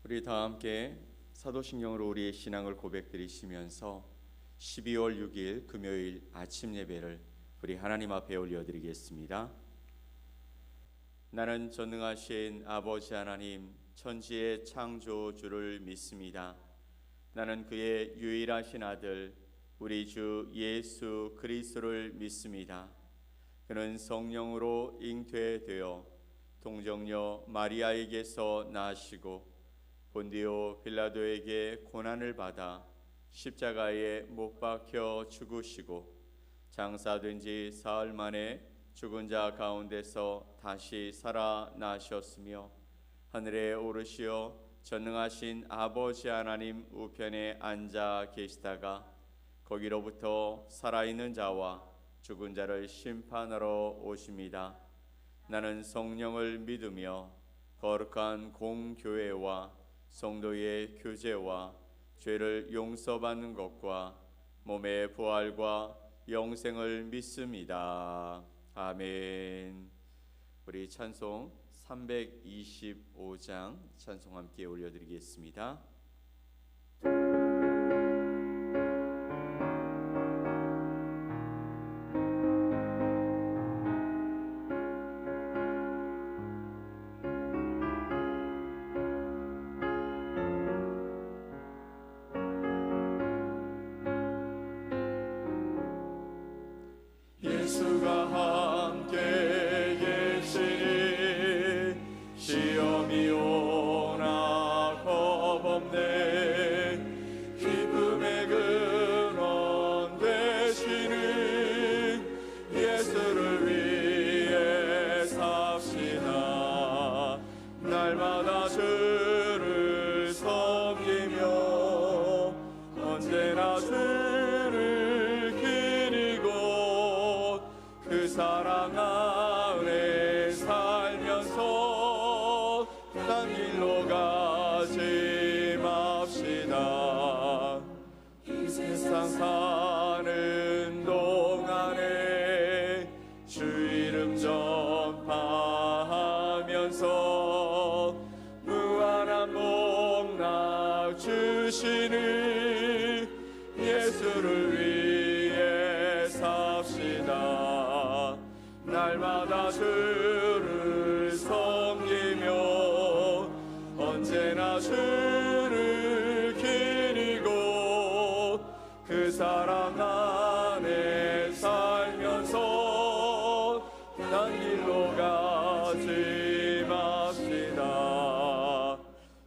우리 다 함께 사도신경으로 우리의 신앙을 고백드리시면서 12월 6일 금요일 아침 예배를 우리 하나님 앞에 올려드리겠습니다. 나는 전능하신 아버지 하나님 천지의 창조주를 믿습니다. 나는 그의 유일하신 아들 우리 주 예수 그리스도를 믿습니다. 그는 성령으로 잉태되어 동정녀 마리아에게서 나시고 본디오 빌라도에게 고난을 받아 십자가에 못 박혀 죽으시고 장사된 지 사흘 만에 죽은 자 가운데서 다시 살아나셨으며 하늘에 오르시어 전능하신 아버지 하나님 우편에 앉아 계시다가 거기로부터 살아있는 자와 죽은 자를 심판하러 오십니다. 나는 성령을 믿으며 거룩한 공교회와 성도의 교제와 죄를 용서받는 것과 몸의 부활과 영생을 믿습니다. 아멘. 우리 찬송 325장 찬송 함께 올려드리겠습니다. 예수가 함께 계시니 시험이 오나 겁없네. 기쁨의 근원 되시는 예수를 위해 삽시다. 날마다 주를 섬기며 언제나 주를 기리고 그 사랑 안에 살면서 딴 길로 가지 맙시다. 이 세상 사는 동안에 주 이름 전파하면서 무한한 복락 주시는 예수를 위해 삽시다. 날마다 주를 섬기며 언제나 주를 기리고 그 사랑 안에 살면서 딴 길로 가지 맙시다.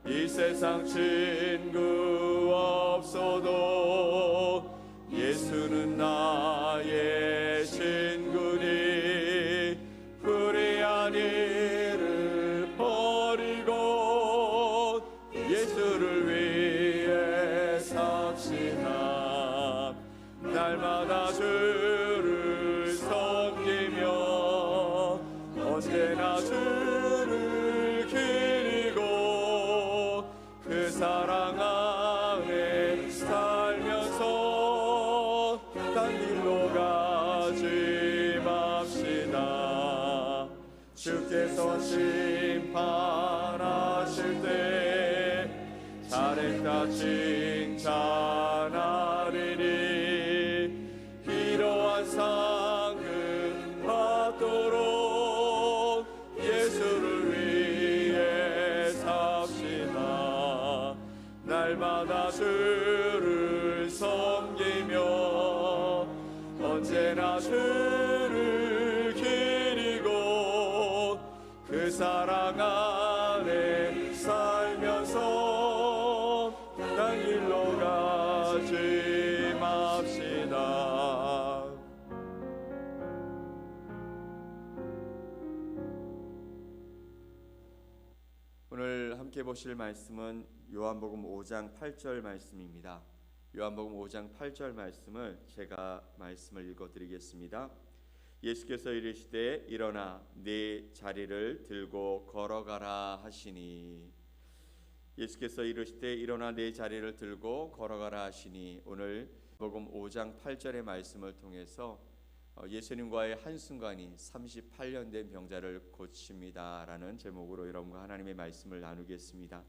이 세상 친구 없어도 예수는 나의 친구니 불의한 일을 버리고 예수를 위해 삽시다. 날마다 주를 섬기며 언제나 주를 기리고 그 사랑 안에 살면서 딴 길로 가지 맙시다. 주께서 심판하실 때 잘했다 칭찬하리니 이러한 상금 받도록 예수를 위해 삽시다. 날마다 주를 섬기며 언제나 주를 기리고 그 사랑 안에 살면서 딴 길로 가지 맙시다. 오늘 함께 보실 말씀은 요한복음 5장 8절 말씀입니다. 요한복음 5장 8절 말씀을 제가 말씀을 읽어드리겠습니다. 예수께서 이르시되 일어나 네 자리를 들고 걸어가라 하시니. 예수께서 이르시되 일어나 네 자리를 들고 걸어가라 하시니. 오늘 복음 5장 8절의 말씀을 통해서 예수님과의 한순간이 38년 된 병자를 고칩니다 라는 제목으로 여러분과 하나님의 말씀을 나누겠습니다.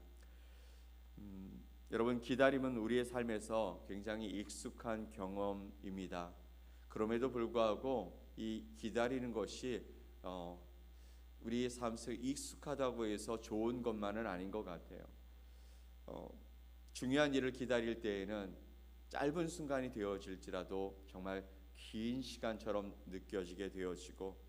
여러분, 기다림은 우리의 삶에서 굉장히 익숙한 경험입니다. 그럼에도 불구하고 이 기다리는 것이 우리의 삶에서 익숙하다고 해서 좋은 것만은 아닌 것 같아요. 중요한 일을 기다릴 때에는 짧은 순간이 되어질지라도 정말 긴 시간처럼 느껴지게 되어지고,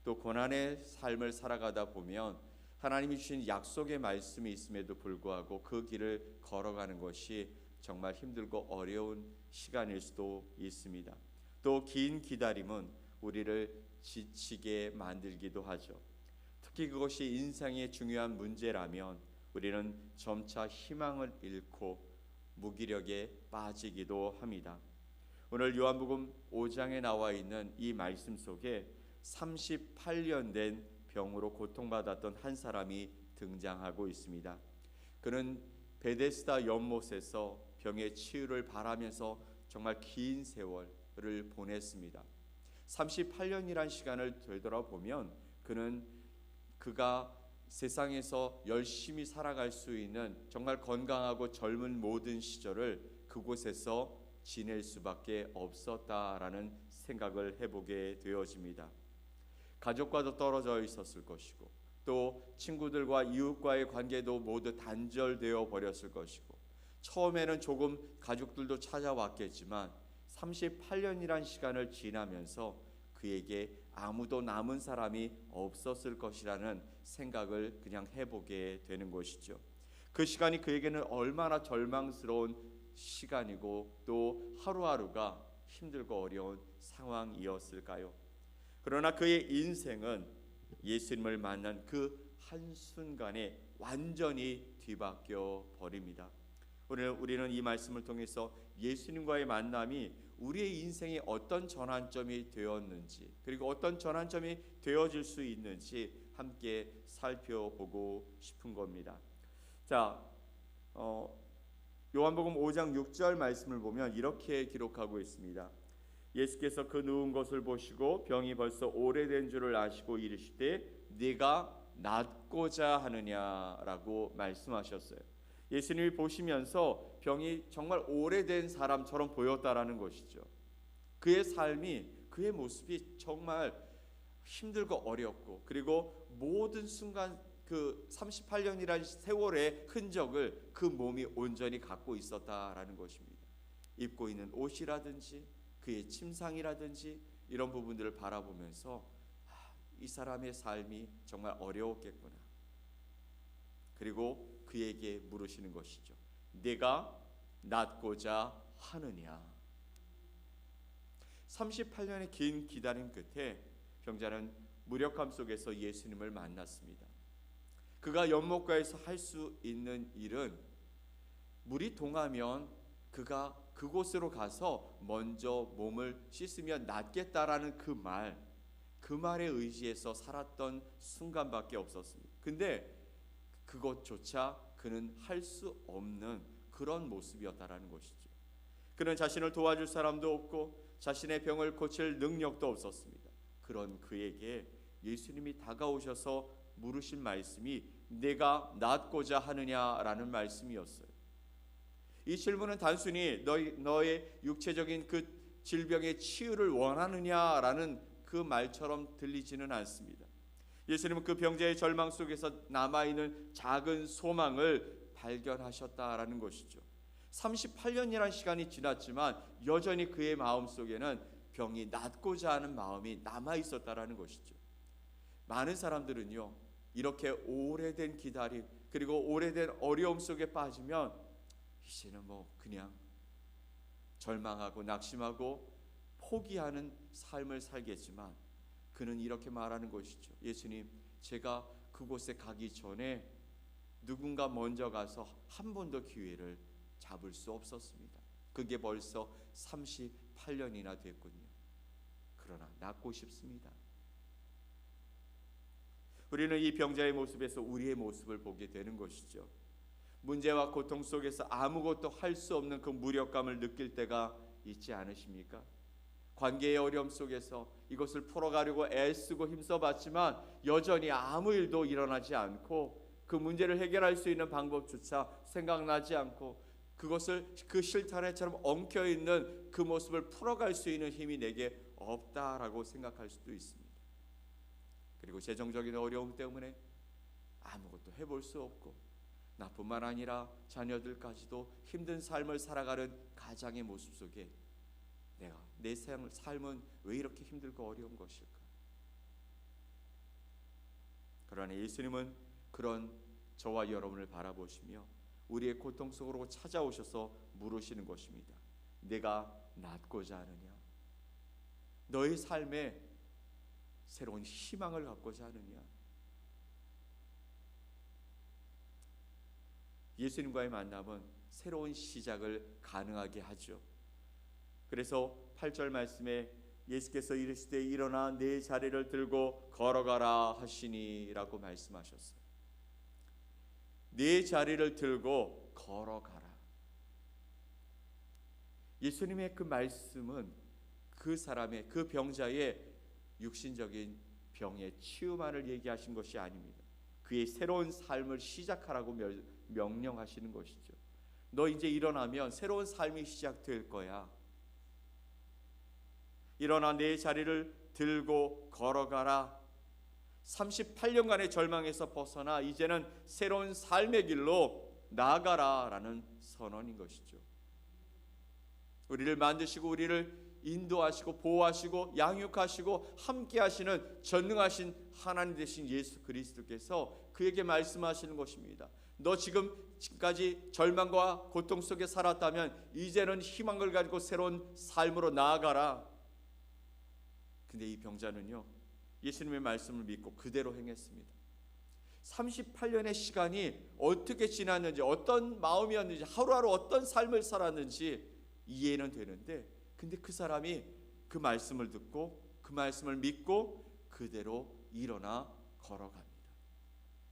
또 고난의 삶을 살아가다 보면 하나님이 주신 약속의 말씀이 있음에도 불구하고 그 길을 걸어가는 것이 정말 힘들고 어려운 시간일 수도 있습니다. 또 긴 기다림은 우리를 지치게 만들기도 하죠. 특히 그것이 인생의 중요한 문제라면 우리는 점차 희망을 잃고 무기력에 빠지기도 합니다. 오늘 요한복음 5장에 나와 있는 이 말씀 속에 38년 된 병으로 고통받았던 한 사람이 등장하고 있습니다. 그는 베데스다 연못에서 병의 치유를 바라면서 정말 긴 세월을 보냈습니다. 38년이란 시간을 되돌아보면 그가 세상에서 열심히 살아갈 수 있는 정말 건강하고 젊은 모든 시절을 그곳에서 지낼 수밖에 없었다라는 생각을 해보게 되어집니다. 가족과도 떨어져 있었을 것이고, 또 친구들과 이웃과의 관계도 모두 단절되어 버렸을 것이고, 처음에는 조금 가족들도 찾아왔겠지만 38년이란 시간을 지나면서 그에게 아무도 남은 사람이 없었을 것이라는 생각을 그냥 해보게 되는 것이죠. 그 시간이 그에게는 얼마나 절망스러운 시간이고 또 하루하루가 힘들고 어려운 상황이었을까요? 그러나 그의 인생은 예수님을 만난 그 한순간에 완전히 뒤바뀌어 버립니다. 오늘 우리는 이 말씀을 통해서 예수님과의 만남이 우리의 인생에 어떤 전환점이 되었는지, 그리고 어떤 전환점이 되어질 수 있는지 함께 살펴보고 싶은 겁니다. 자, 요한복음 5장 6절 말씀을 보면 이렇게 기록하고 있습니다. 예수께서 그 누운 것을 보시고 병이 벌써 오래된 줄을 아시고 이르시되 네가 낫고자 하느냐라고 말씀하셨어요. 예수님이 보시면서 병이 정말 오래된 사람처럼 보였다라는 것이죠. 그의 삶이, 그의 모습이 정말 힘들고 어렵고, 그리고 모든 순간 그 38년이라는 세월의 흔적을 그 몸이 온전히 갖고 있었다라는 것입니다. 입고 있는 옷이라든지 그의 침상이라든지 이런 부분들을 바라보면서 이 사람의 삶이 정말 어려웠겠구나. 그리고 그에게 물으시는 것이죠. 내가 낫고자 하느냐. 38년의 긴 기다림 끝에 병자는 무력함 속에서 예수님을 만났습니다. 그가 연못가에서 할 수 있는 일은 물이 동하면 그가 그곳으로 가서 먼저 몸을 씻으면 낫겠다라는 그 말에 의지해서 살았던 순간밖에 없었습니다. 근데 그것조차 그는 할 수 없는 그런 모습이었다라는 것이죠. 그는 자신을 도와줄 사람도 없고 자신의 병을 고칠 능력도 없었습니다. 그런 그에게 예수님이 다가오셔서 물으신 말씀이 내가 낫고자 하느냐라는 말씀이었어요. 이 질문은 단순히 너의 육체적인 그 질병의 치유를 원하느냐라는 그 말처럼 들리지는 않습니다. 예수님은 그 병자의 절망 속에서 남아있는 작은 소망을 발견하셨다라는 것이죠. 38년이라는 시간이 지났지만 여전히 그의 마음속에는 병이 낫고자 하는 마음이 남아있었다라는 것이죠. 많은 사람들은요, 이렇게 오래된 기다림 그리고 오래된 어려움 속에 빠지면 이제는 그냥 절망하고 낙심하고 포기하는 삶을 살겠지만 그는 이렇게 말하는 것이죠. 예수님, 제가 그곳에 가기 전에 누군가 먼저 가서 한 번 더 기회를 잡을 수 없었습니다. 그게 벌써 38년이나 됐군요. 그러나 낫고 싶습니다. 우리는 이 병자의 모습에서 우리의 모습을 보게 되는 것이죠. 문제와 고통 속에서 아무것도 할 수 없는 그 무력감을 느낄 때가 있지 않으십니까? 관계의 어려움 속에서 이것을 풀어가려고 애쓰고 힘써봤지만 여전히 아무 일도 일어나지 않고 그 문제를 해결할 수 있는 방법조차 생각나지 않고 그것을 그 실타래처럼 엉켜있는 그 모습을 풀어갈 수 있는 힘이 내게 없다라고 생각할 수도 있습니다. 그리고 재정적인 어려움 때문에 아무것도 해볼 수 없고 나뿐만 아니라 자녀들까지도 힘든 삶을 살아가는 가장의 모습 속에 내 삶은 왜 이렇게 힘들고 어려운 것일까? 그러나 예수님은 그런 저와 여러분을 바라보시며 우리의 고통 속으로 찾아오셔서 물으시는 것입니다. 내가 낫고자 하느냐? 너의 삶에 새로운 희망을 갖고자 하느냐? 예수님과의 만남은 새로운 시작을 가능하게 하죠. 그래서 8절 말씀에 예수께서 이르시되 일어나 내 자리를 들고 걸어가라 하시니라고 말씀하셨어요. 내 자리를 들고 걸어가라. 예수님의 그 말씀은 그 사람의, 그 병자의 육신적인 병의 치유만을 얘기하신 것이 아닙니다. 그의 새로운 삶을 시작하라고 명령하시는 것이죠. 너 이제 일어나면 새로운 삶이 시작될 거야. 일어나 내 자리를 들고 걸어가라. 38년간의 절망에서 벗어나 이제는 새로운 삶의 길로 나아가라라는 선언인 것이죠. 우리를 만드시고 우리를 인도하시고 보호하시고 양육하시고 함께하시는 전능하신 하나님 되신 예수 그리스도께서 그에게 말씀하시는 것입니다. 너 지금까지 절망과 고통 속에 살았다면 이제는 희망을 가지고 새로운 삶으로 나아가라. 근데 이 병자는요, 예수님의 말씀을 믿고 그대로 행했습니다. 38년의 시간이 어떻게 지났는지, 어떤 마음이었는지, 하루하루 어떤 삶을 살았는지 이해는 되는데, 근데 그 사람이 그 말씀을 듣고 그 말씀을 믿고 그대로 일어나 걸어갑니다.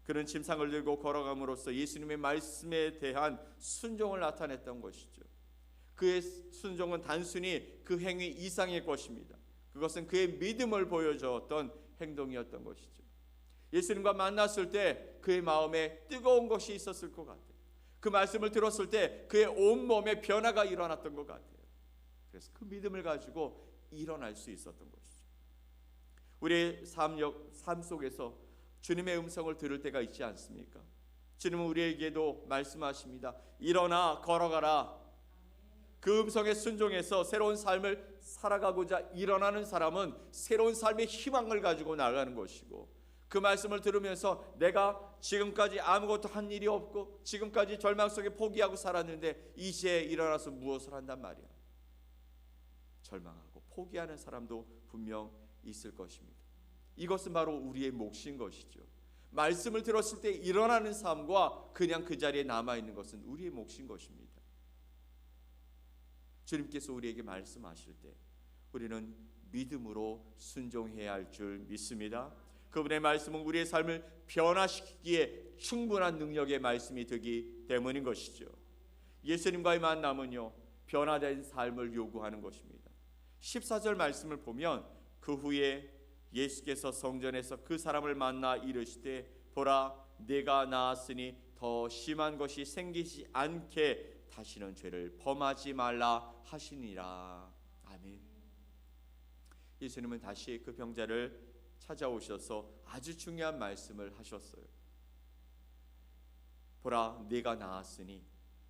그는 침상을 들고 걸어감으로써 예수님의 말씀에 대한 순종을 나타냈던 것이죠. 그의 순종은 단순히 그 행위 이상의 것입니다. 그것은 그의 믿음을 보여주었던 행동이었던 것이죠. 예수님과 만났을 때 그의 마음에 뜨거운 것이 있었을 것 같아요. 그 말씀을 들었을 때 그의 온몸에 변화가 일어났던 것 같아요. 그래서 그 믿음을 가지고 일어날 수 있었던 것이죠. 우리의 삶 속에서 주님의 음성을 들을 때가 있지 않습니까? 주님은 우리에게도 말씀하십니다. 일어나 걸어가라. 그 음성에 순종해서 새로운 삶을 살아가고자 일어나는 사람은 새로운 삶의 희망을 가지고 나가는 것이고, 그 말씀을 들으면서 내가 지금까지 아무것도 한 일이 없고 지금까지 절망 속에 포기하고 살았는데 이제 일어나서 무엇을 한단 말이야. 절망하고 포기하는 사람도 분명 있을 것입니다. 이것은 바로 우리의 몫인 것이죠. 말씀을 들었을 때 일어나는 삶과 그냥 그 자리에 남아있는 것은 우리의 몫인 것입니다. 주님께서 우리에게 말씀하실 때 우리는 믿음으로 순종해야 할 줄 믿습니다. 그분의 말씀은 우리의 삶을 변화시키기에 충분한 능력의 말씀이 되기 때문인 것이죠. 예수님과의 만남은요, 변화된 삶을 요구하는 것입니다. 14절 말씀을 보면 그 후에 예수께서 성전에서 그 사람을 만나 이르시되 보라 내가 나았으니 더 심한 것이 생기지 않게 다시는 죄를 범하지 말라 하시니라. 아멘. 예수님은 다시 그 병자를 찾아오셔서 아주 중요한 말씀을 하셨어요. 보라 내가 나았으니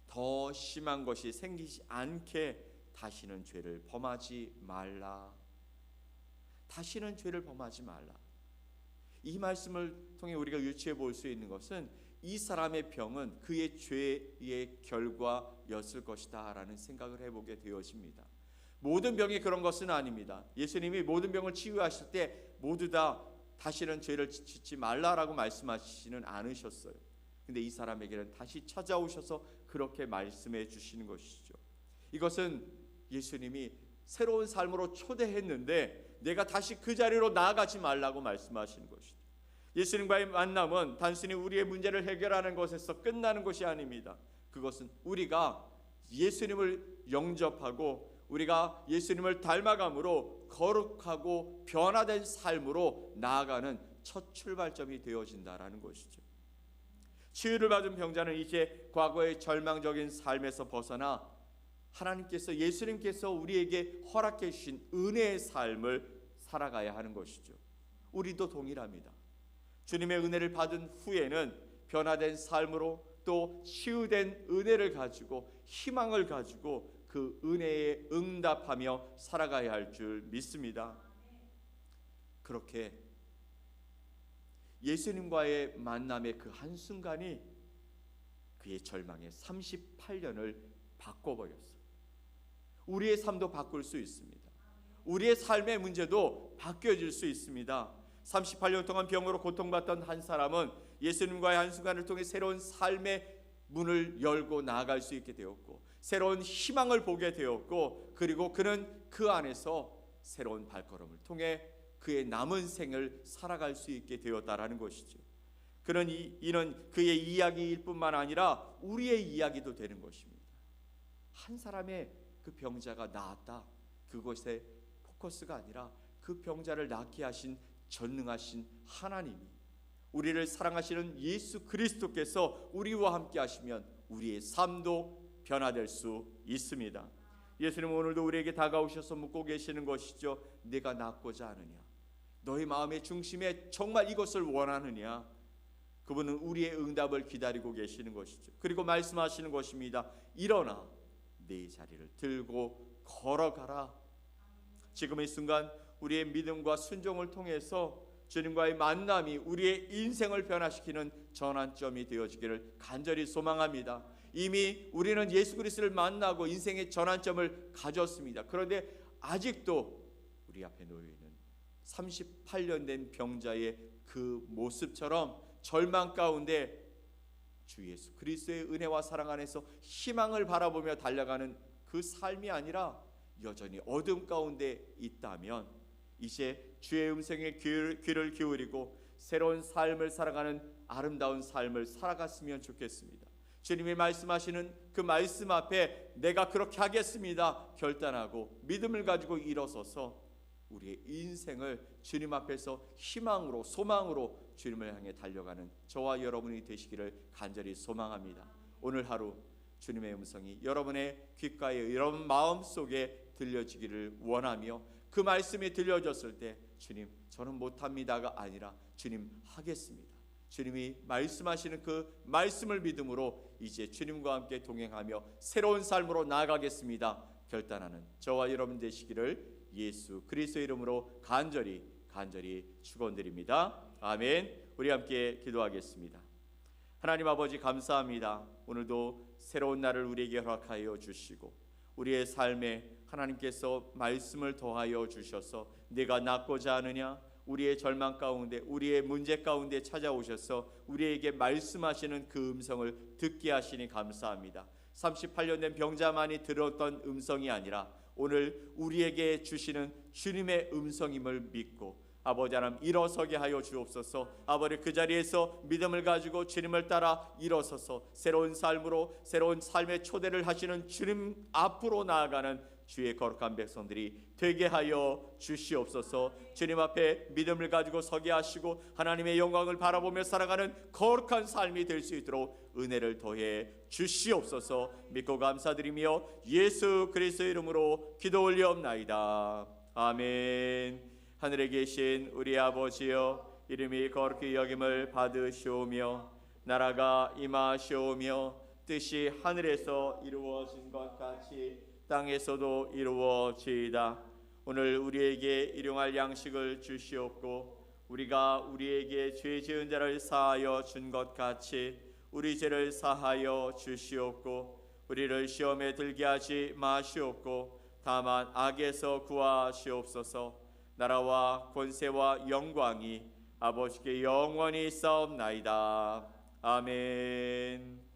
더 심한 것이 생기지 않게 다시는 죄를 범하지 말라. 다시는 죄를 범하지 말라. 이 말씀을 통해 우리가 유추해 볼 수 있는 것은 이 사람의 병은 그의 죄의 결과였을 것이다 라는 생각을 해보게 되어집니다. 모든 병이 그런 것은 아닙니다. 예수님이 모든 병을 치유하실 때 모두 다 다시는 죄를 짓지 말라라고 말씀하시지는 않으셨어요. 근데 이 사람에게는 다시 찾아오셔서 그렇게 말씀해 주시는 것이죠. 이것은 예수님이 새로운 삶으로 초대했는데 내가 다시 그 자리로 나아가지 말라고 말씀하시는 것이죠. 예수님과의 만남은 단순히 우리의 문제를 해결하는 것에서 끝나는 것이 아닙니다. 그것은 우리가 예수님을 영접하고 우리가 예수님을 닮아감으로 거룩하고 변화된 삶으로 나아가는 첫 출발점이 되어진다라는 것이죠. 치유를 받은 병자는 이제 과거의 절망적인 삶에서 벗어나 하나님께서, 예수님께서 우리에게 허락해 주신 은혜의 삶을 살아가야 하는 것이죠. 우리도 동일합니다. 주님의 은혜를 받은 후에는 변화된 삶으로 또 치유된 은혜를 가지고 희망을 가지고 그 은혜에 응답하며 살아가야 할 줄 믿습니다. 그렇게 예수님과의 만남의 그 한순간이 그의 절망의 38년을 바꿔버렸어요. 우리의 삶도 바꿀 수 있습니다. 우리의 삶의 문제도 바뀌어질 수 있습니다. 38년 동안 병으로 고통받던 한 사람은 예수님과의 한순간을 통해 새로운 삶의 문을 열고 나아갈 수 있게 되었고, 새로운 희망을 보게 되었고, 그리고 그는 그 안에서 새로운 발걸음을 통해 그의 남은 생을 살아갈 수 있게 되었다라는 것이죠. 이는 그의 이야기일 뿐만 아니라 우리의 이야기도 되는 것입니다. 한 사람의 그 병자가 나았다, 그것에 포커스가 아니라 그 병자를 낫게 하신 전능하신 하나님이, 우리를 사랑하시는 예수 그리스도께서 우리와 함께 하시면 우리의 삶도 변화될 수 있습니다. 예수님은 오늘도 우리에게 다가오셔서 묻고 계시는 것이죠. 내가 낫고자 하느냐? 너의 마음의 중심에 정말 이것을 원하느냐? 그분은 우리의 응답을 기다리고 계시는 것이죠. 그리고 말씀하시는 것입니다. 일어나 내 자리를 들고 걸어가라. 지금 이 순간 우리의 믿음과 순종을 통해서 주님과의 만남이 우리의 인생을 변화시키는 전환점이 되어지기를 간절히 소망합니다. 이미 우리는 예수 그리스도를 만나고 인생의 전환점을 가졌습니다. 그런데 아직도 우리 앞에 놓여 있는 38년 된 병자의 그 모습처럼 절망 가운데 주 예수 그리스도의 은혜와 사랑 안에서 희망을 바라보며 달려가는 그 삶이 아니라 여전히 어둠 가운데 있다면 이제 주의 음성에 귀를 기울이고 새로운 삶을 살아가는 아름다운 삶을 살아갔으면 좋겠습니다. 주님이 말씀하시는 그 말씀 앞에 내가 그렇게 하겠습니다 결단하고 믿음을 가지고 일어서서 우리의 인생을 주님 앞에서 희망으로 소망으로 주님을 향해 달려가는 저와 여러분이 되시기를 간절히 소망합니다. 오늘 하루 주님의 음성이 여러분의 귓가에, 여러분 마음속에 들려지기를 원하며 그 말씀이 들려졌을 때 주님 저는 못합니다가 아니라 주님 하겠습니다. 주님이 말씀하시는 그 말씀을 믿음으로 이제 주님과 함께 동행하며 새로운 삶으로 나아가겠습니다 결단하는 저와 여러분 되시기를 예수 그리스도의 이름으로 간절히 축원드립니다. 아멘. 우리 함께 기도하겠습니다. 하나님 아버지 감사합니다. 오늘도 새로운 날을 우리에게 허락하여 주시고 우리의 삶에 하나님께서 말씀을 더하여 주셔서 내가 낫고자 하느냐, 우리의 절망 가운데 우리의 문제 가운데 찾아오셔서 우리에게 말씀하시는 그 음성을 듣게 하시니 감사합니다. 38년 된 병자만이 들었던 음성이 아니라 오늘 우리에게 주시는 주님의 음성임을 믿고 아버지 하나님 일어서게 하여 주옵소서. 아버지 그 자리에서 믿음을 가지고 주님을 따라 일어서서 새로운 삶으로 새로운 삶의 초대를 하시는 주님 앞으로 나아가는 주의 거룩한 백성들이 되게 하여 주시옵소서. 주님 앞에 믿음을 가지고 서게 하시고 하나님의 영광을 바라보며 살아가는 거룩한 삶이 될 수 있도록 은혜를 더해 주시옵소서. 믿고 감사드리며 예수 그리스도의 이름으로 기도 올리옵나이다. 아멘. 하늘에 계신 우리 아버지여, 이름이 거룩히 여김을 받으시오며 나라가 임하시오며 뜻이 하늘에서 이루어진 것 같이 땅에서도 이루어지이다. 오늘 우리에게 일용할 양식을 주시옵고 우리가 우리에게 죄 지은 자를 사하여 준 것 같이 우리 죄를 사하여 주시옵고 우리를 시험에 들게 하지 마시옵고 다만 악에서 구하시옵소서. 나라와 권세와 영광이 아버지께 영원히 있사옵나이다. 아멘.